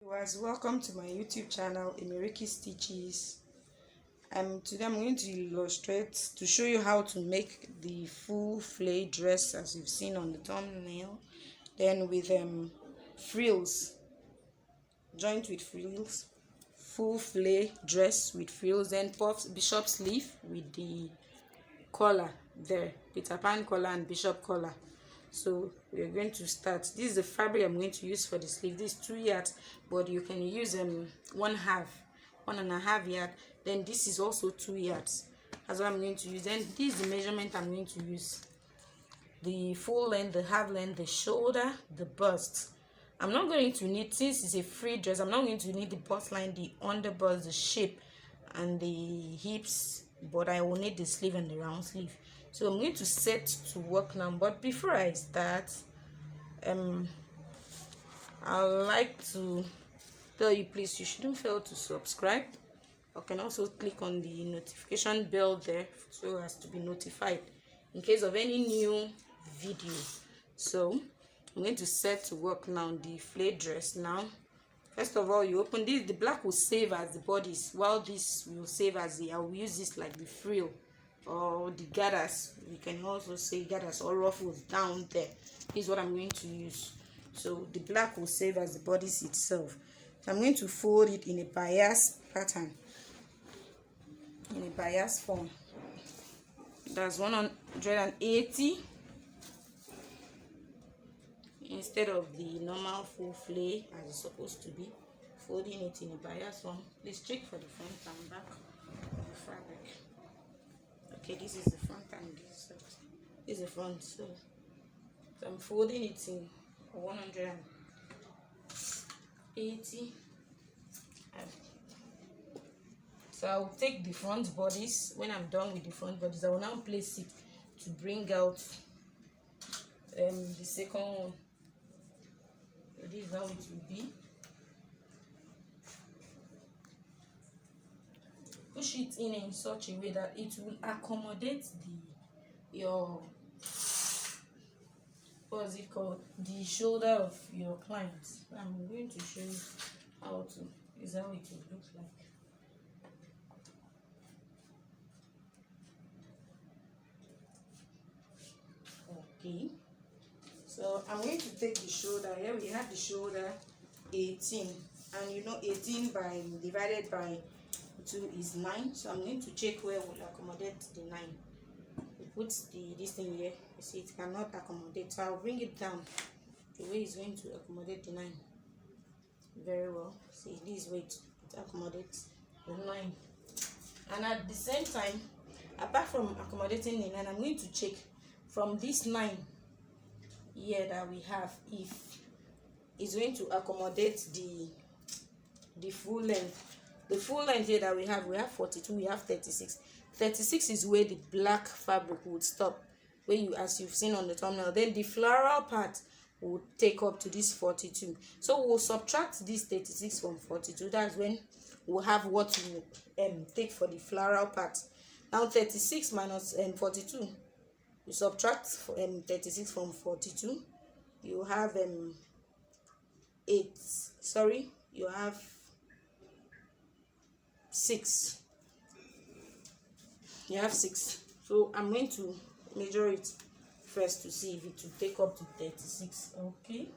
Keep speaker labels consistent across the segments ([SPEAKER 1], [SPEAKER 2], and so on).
[SPEAKER 1] Viewers, welcome to my YouTube channel, Emiriki Stitches. Today I'm going to illustrate to show you how to make the full flay dress as you've seen on the thumbnail. Then with frills, joint with frills, full flay dress with frills, then puffs, bishop sleeve with the collar there, Peter Pan collar and bishop collar. So we're going to start. This is the fabric I'm going to use for the sleeve. This is 2 yards, but you can use 1.5 yard. Then this is also 2 yards. That's what I'm going to use. Then this is the measurement I'm going to use: the full length, the half length, the shoulder, the bust. I'm not going to need, since it's a free dress, I'm not going to need the bust line, the underbust, the shape, and the hips, but I will need the sleeve and the round sleeve. So I'm going to set to work now. But before I start, I'd like to tell you, please, you shouldn't fail to subscribe. You can also click on the notification bell there so as to be notified in case of any new video. So I'm going to set to work now the flay dress. Now, first of all, you open this. The black will save as the bodice, while this will save as the, I will use this like the frill or the gathers. We can also say gathers or ruffles down there. This is what I'm going to use. So the black will save as the bodice itself. So I'm going to fold it in a bias pattern, in a bias form. That's 180 instead of the normal full flay as it's supposed to be. Folding it in a bias form. Please check for the front and back of the fabric. Okay, this is the front and this is the front. So I'm folding it in 180. So I'll take the front bodice. When I'm done with the front bodice, I will now place it to bring out the second one. So this is how it will be. Push it in such a way that it will accommodate your what's it called, the shoulder of your client. I'm going to show you how to, is how it will look like. Okay, so I'm going to take the shoulder. Here we have the shoulder 18, and you know 18 by divided by 2 is 9. So I'm going to check where will accommodate the 9. We put this thing here. You see it cannot accommodate, so I'll bring it down the way it's going to accommodate the 9 very well. See, this way it accommodates the 9. And at the same time, apart from accommodating the 9, I'm going to check from this 9 here that we have if it's going to accommodate the full length. The full length here that we have 42, we have 36. 36 is where the black fabric would stop, where you, as you've seen on the thumbnail. Then the floral part will take up to this 42. So we'll subtract this 36 from 42. That's when we'll have what we take for the floral part. Now 36 minus 42. You subtract 36 from 42. You have 8. Sorry, you have 6. You have 6. So I'm going to measure it first to see if it will take up to 36. Okay,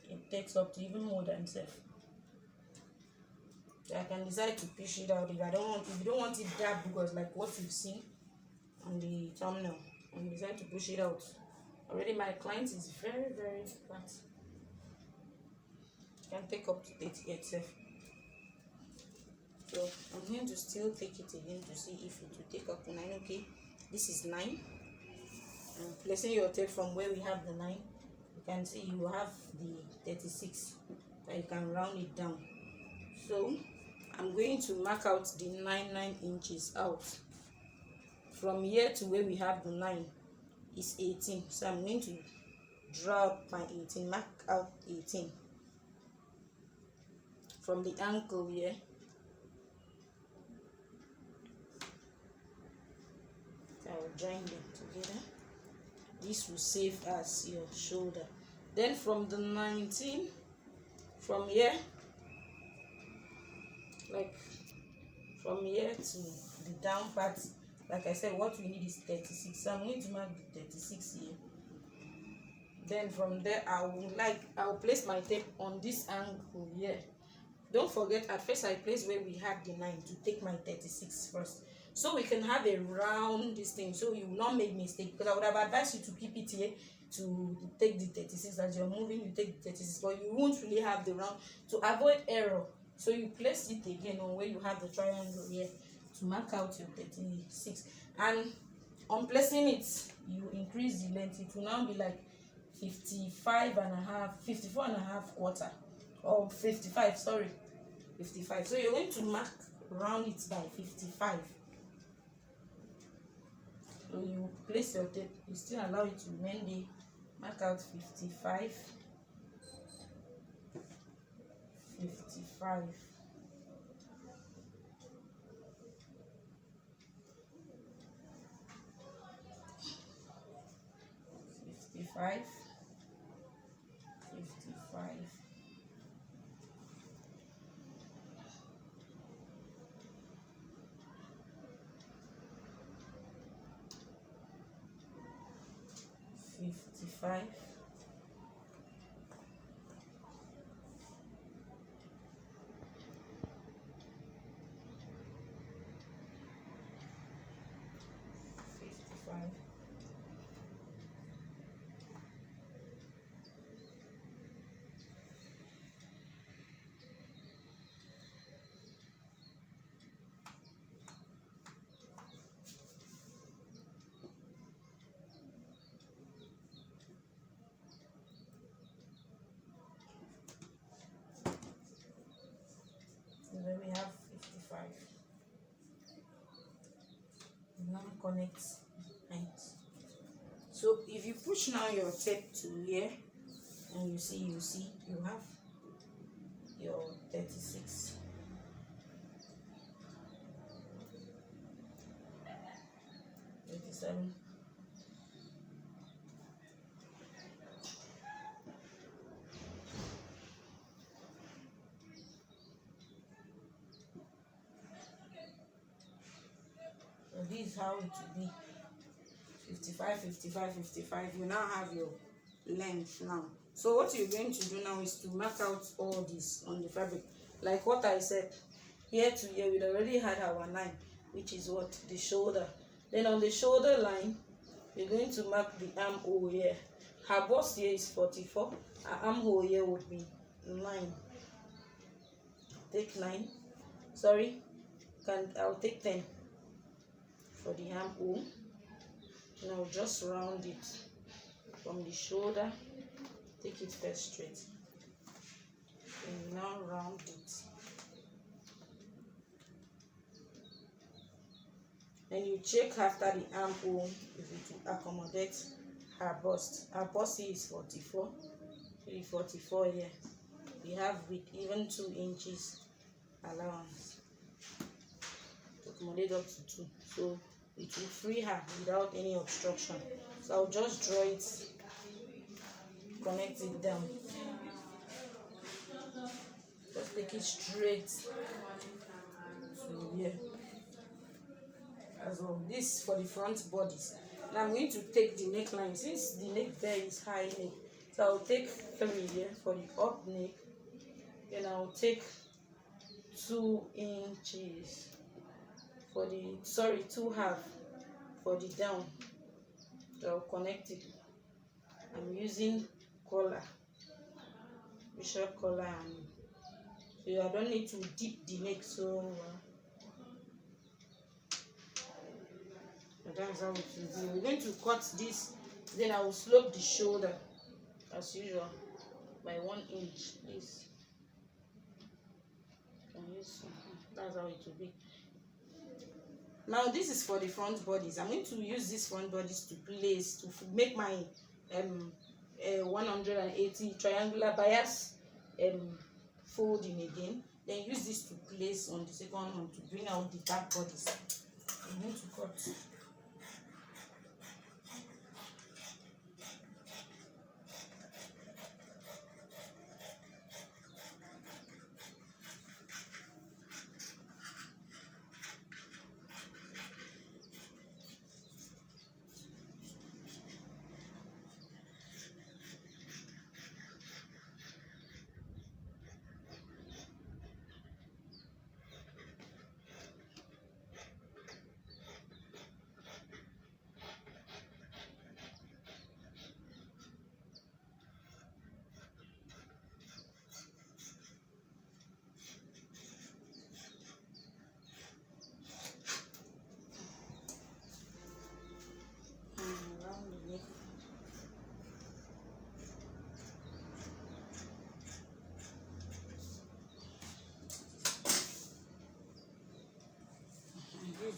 [SPEAKER 1] it takes up to even more than 7. So I can decide to push it out if I don't want. If you don't want it that because like what you've seen on the thumbnail, and decide to push it out. Already my client is very fat. Can take up to 88. So I'm going to still take it again to see if it will take up to 9. Okay, this is 9. And placing your tape from where we have the 9, you can see you have the 36, and you can round it down. So I'm going to mark out the 9 inches out. From here to where we have the 9 is 18. So I'm going to draw up my 18, mark out 18. From the ankle here, I will join them together. This will serve as your shoulder. Then from the 19 from here, like from here to the down part. Like I said, what we need is 36, so I'm going to mark the 36 here. Then from there I'll place my tape on this angle here. Don't forget, at first I placed where we had the 9 to take my 36 first, so we can have a round this thing, so you will not make mistake, because I would have advised you to keep it here to take the 36. As you're moving, you take the 36, but you won't really have the round. To avoid error, so you place it again on where you have the triangle here to mark out your 36. And on placing it, you increase the length. It will now be like 55 and a half, 54 and a half quarter, or 55, sorry, 55. So you're going to mark round it by 55. So you place your tape, you still allow it to remain there, mark out 55, 55, 55, 55, 55, 55. And then we have 55. Now connect ends. So if you push now your tape to here, and you have your 36. 37. So this is how it will be. 55, 55, 55. You now have your length now. So what you're going to do now is to mark out all this on the fabric. Like what I said, here to here, we already had our 9, which is what? The shoulder. Then on the shoulder line, we're going to mark the armhole here. Her bust here is 44. Her armhole here would be 9. Take 9. Sorry, I'll take 10 for the armhole. And I'll just round it from the shoulder. Take it first straight. And now round it. Then you check after the armhole if it will accommodate her bust. Her bust is 44. 44 here. We have with even 2 inches allowance to accommodate up to 2. So it will free her without any obstruction. So I'll just draw it, connect it down. Just take it straight to here. As well. This for the front bodice. Now I'm going to take the neckline. Since the neck there is high neck, so I'll take 3 here for the up neck. Then I'll take 2 inches for the 2.5 for the down. So I'll connect it. I'm using collar, bishop collar, and so I don't need to dip the neck so that's how it will be. We're going to cut this, then I will slope the shoulder as usual by 1 inch. This that's how it will be. Now this is for the front bodies. I'm going to use this front bodies to place to make my 180 triangular bias folding again. Then use this to place on the second one to bring out the back bodies. I'm going to cut.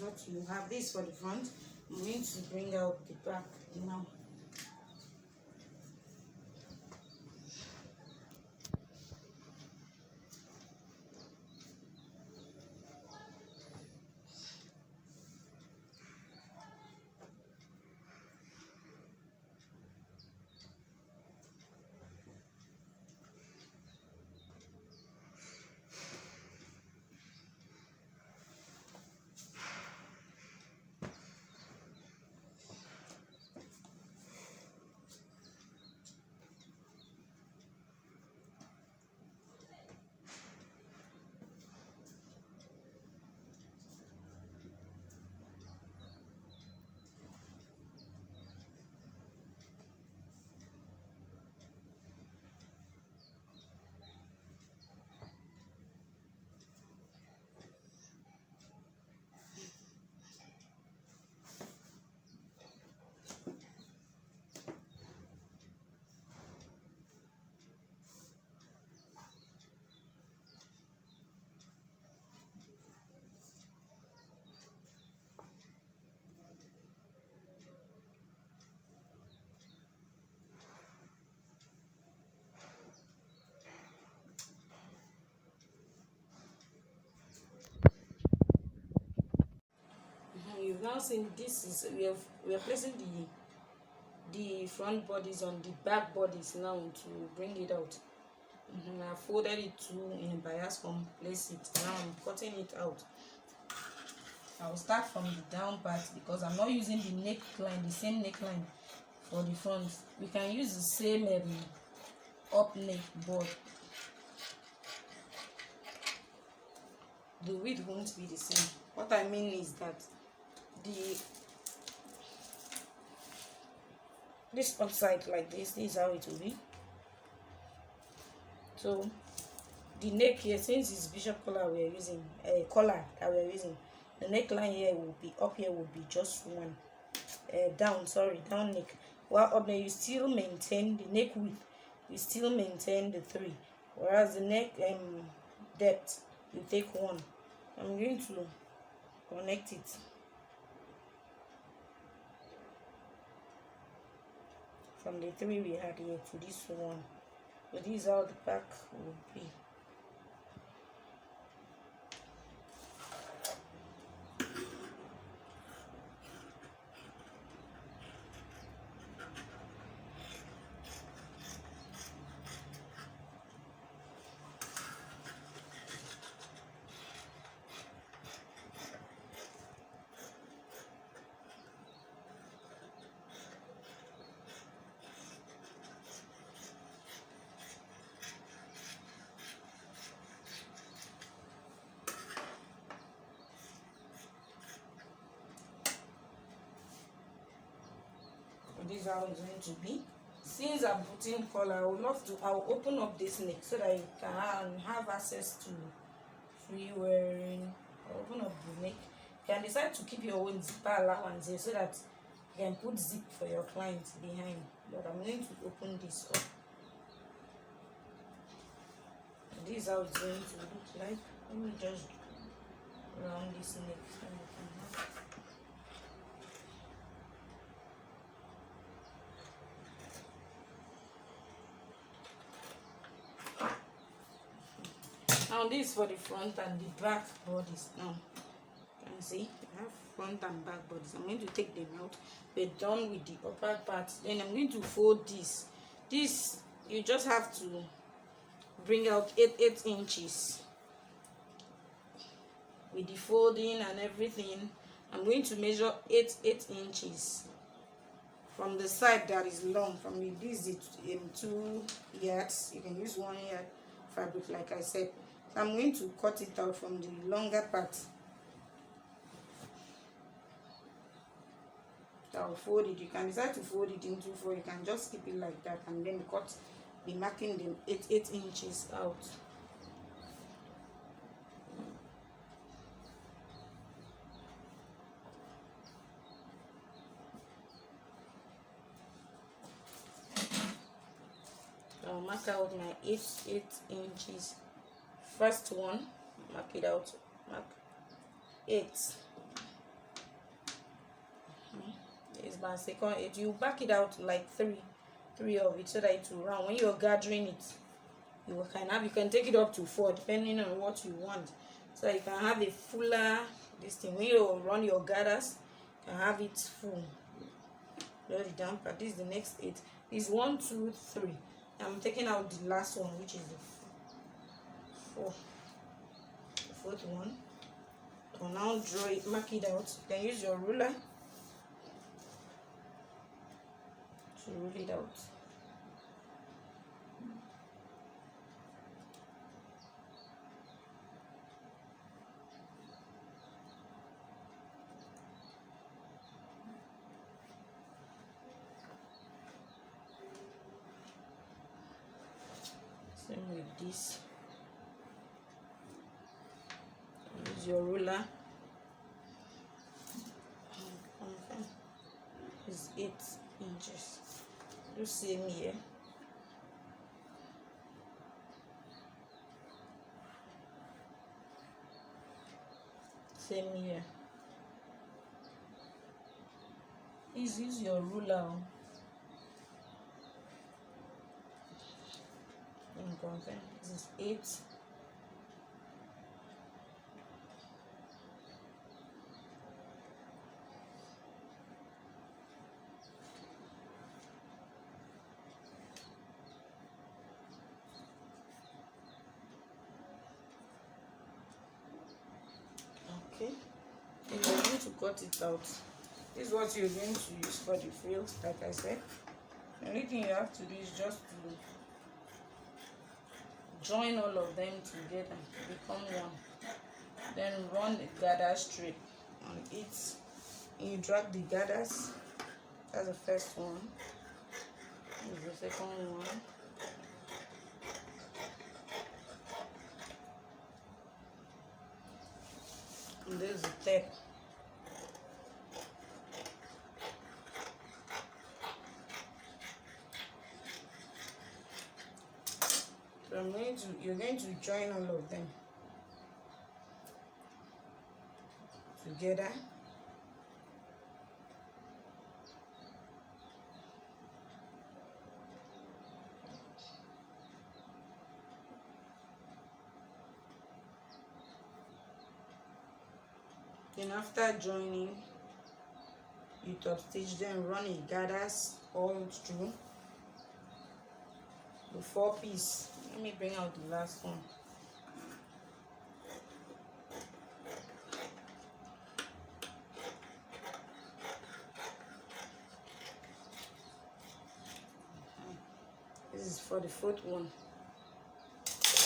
[SPEAKER 1] is what you have. This for the front. I'm going to bring out the back now. You've now seen this is we are placing the front bodies on the back bodies now to bring it out. I folded it in a bias form, place it. Now I'm cutting it out. I will start from the down part because I'm not using the neckline, the same neckline for the front. We can use the same up neck, but the width won't be the same. What I mean is that this upside like this is how it will be. So the neck here, since it's bishop collar we are using, collar that we are using, the neckline here will be up, here will be just one down neck, while up there you still maintain the neck width, you still maintain the 3, whereas the neck depth you take 1. I'm going to connect it from the 3 we had here to this one. But this is how the back will be. This is how it's going to be. Since I'm putting collar, I'll open up this neck so that you can have access to free wearing. I'll open up the neck. You can decide to keep your own zipper allowance here so that you can put zip for your client behind. But I'm going to open this up. This is how it's going to look like. Let me just round this neck so you can have. Now this is for the front and the back bodies. Now you can see I have front and back bodies. I'm going to take them out. We're done with the upper part. Then I'm going to fold this. This you just have to bring out 8 inches with the folding and everything. I'm going to measure 8 inches from the side that is long. From the this is 2 yards. You can use 1 yard fabric like I said. So I'm going to cut it out from the longer part. I'll fold it. You can decide to fold it into 4. You can just keep it like that and then be marking them 8 inches out. I'll mark out my 8 inches. First one, mark it out, mark 8. It's my second edge. You back it out like three of it so that it will round. When you're gathering it, you can take it up to 4 depending on what you want. So you can have a fuller this thing. When you run your gathers, you can have it full. Load the down part. This is the next 8. This is 1, 2, 3. I'm taking out the last one, which is the 4th one. So now draw it, mark it out. You can use your ruler to rule it out. Same with this. Use your ruler. It's 8 inches. Do same here. Same here. Please use your ruler. This is 8. Okay, and you're going to cut it out. This is what you're going to use for the frills, like I said. The only thing you have to do is just to join all of them together to become one. Then run the gather straight on it. And you drag the gathers. That's the first one. This is the second one. And there's the third. So you're going to join all of them together. Then after joining, you top stitch them, run a gathers all through the 4 piece. Let me bring out the last one. This is for the 4th one.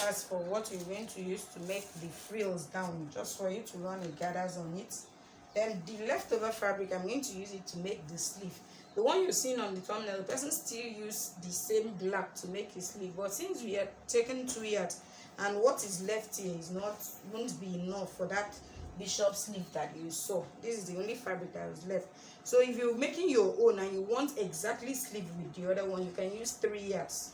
[SPEAKER 1] As for what you're going to use to make the frills down, just for you to run the gathers on it. Then the leftover fabric, I'm going to use it to make the sleeve. The one you're seeing on the thumbnail, the person still used the same black to make his sleeve, but since we have taken 2 yards and what is left here won't be enough for that bishop sleeve that you saw. This is the only fabric that is left. So if you're making your own and you want exactly sleeve with the other one, you can use 3 yards.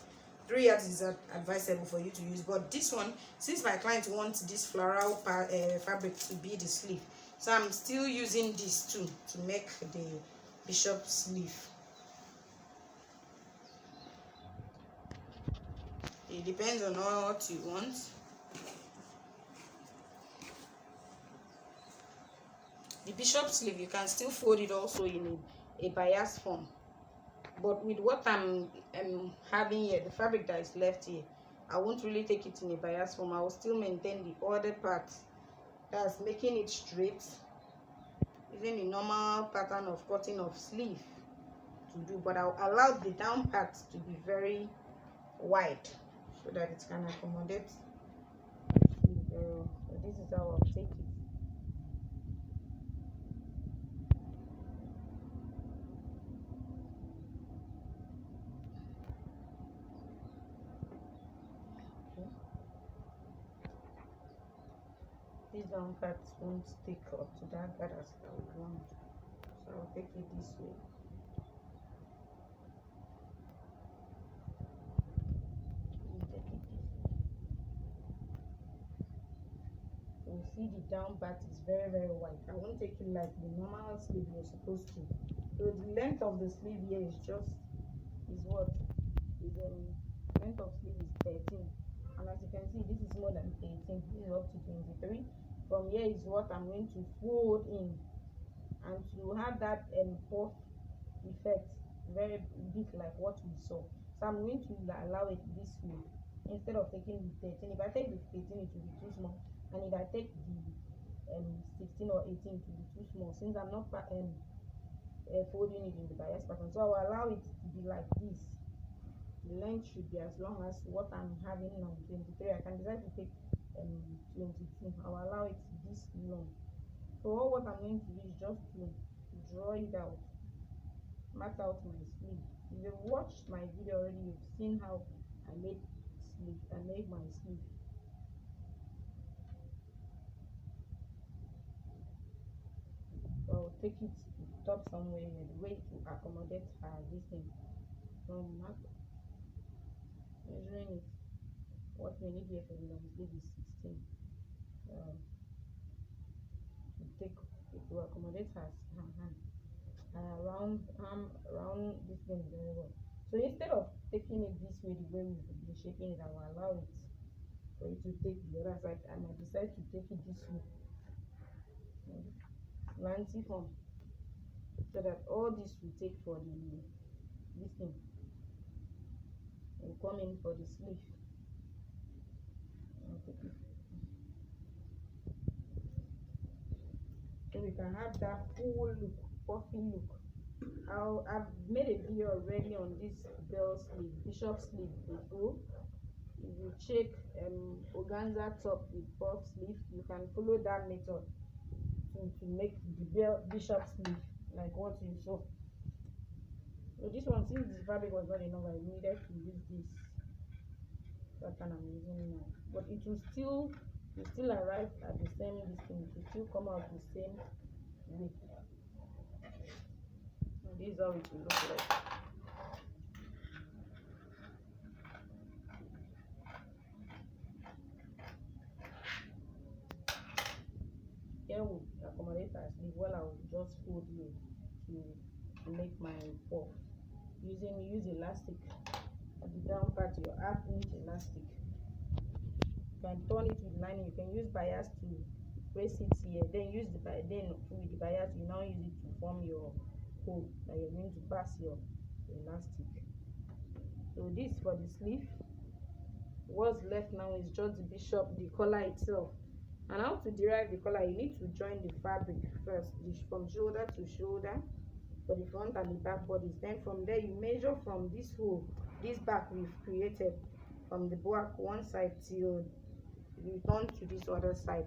[SPEAKER 1] 3 yards is advisable for you to use, but this one, since my client wants this floral fabric to be the sleeve, so I'm still using this too to make the bishop sleeve. It depends on what you want. The bishop sleeve, you can still fold it also in a bias form, but with what I'm having here, the fabric that is left here, I won't really take it in a bias form. I will still maintain the other part, that's making it straight, using the normal pattern of cutting of sleeve to do, but I'll allow the down part to be very wide so that it can accommodate sleeve very well. So this is how I'll take it. This down part won't stick up to that gathers that we want, so I'll take it this way. You see the down part is very wide. I won't take it like the normal sleeve you're supposed to So the length of the sleeve here is what is length of sleeve is 13, and as you can see, this is more than 18. This is up to 23. From here is what I'm going to fold in, and to have that puff effect, very big like what we saw. So I'm going to allow it this way instead of taking the 13. If I take the 13, it will be too small, and if I take the 16 or 18, it will be too small, since I'm not folding it in the bias pattern. So I will allow it to be like this. The length should be as long as what I'm having now, 23. I can decide to take 22. I will allow it this long. So all what I'm going to do is just to draw it out, mark out my sleeve. If you've watched my video already, you've seen how I made my sleeve. So I'll take it to the top somewhere in the way to accommodate this thing. So measuring it, what we need here for the long sleeve is 16. To accommodate her hand around this thing very well. So instead of taking it this way, the way we've been shaping it, I will allow it for you to take the other side, and I decide to take it this way, slanty form, so that all this will take for this thing will come in for the sleeve. So we can have that full look, puffy look. I've made a video already on this bell sleeve, bishop sleeve before. If you check organza top with puff sleeve, you can follow that method to make the bishop sleeve like what you saw. So this one, since the fabric was not enough, I needed to use this pattern I'm using now, but it will still arrive at the same distance. It will still come out the same way. And this is how it will look like. Here we accommodate our sleeve. Well, I will just fold here to make my puff. Use elastic at the down part, your 1/2 inch elastic. You can turn it with lining. You can use bias to place it here. Then with the bias, you now use it to form your hole that you're going to pass your elastic. So this for the sleeve. What's left now is just the bishop, the collar itself. And how to derive the collar, you need to join the fabric first, from shoulder to shoulder for the front and the back bodies. Then from there, you measure from this hole, this back we've created, from the back one side till you turn to this other side.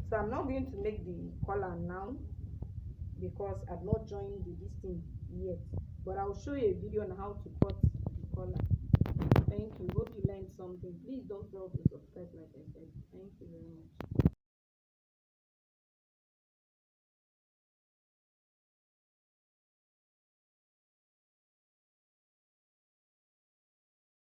[SPEAKER 1] So I'm not going to make the collar now because I've not joined this thing yet, but I'll show you a video on how to cut the collar. Thank you. Hope you learned something. Please don't fail to subscribe like I said. Thank you very much.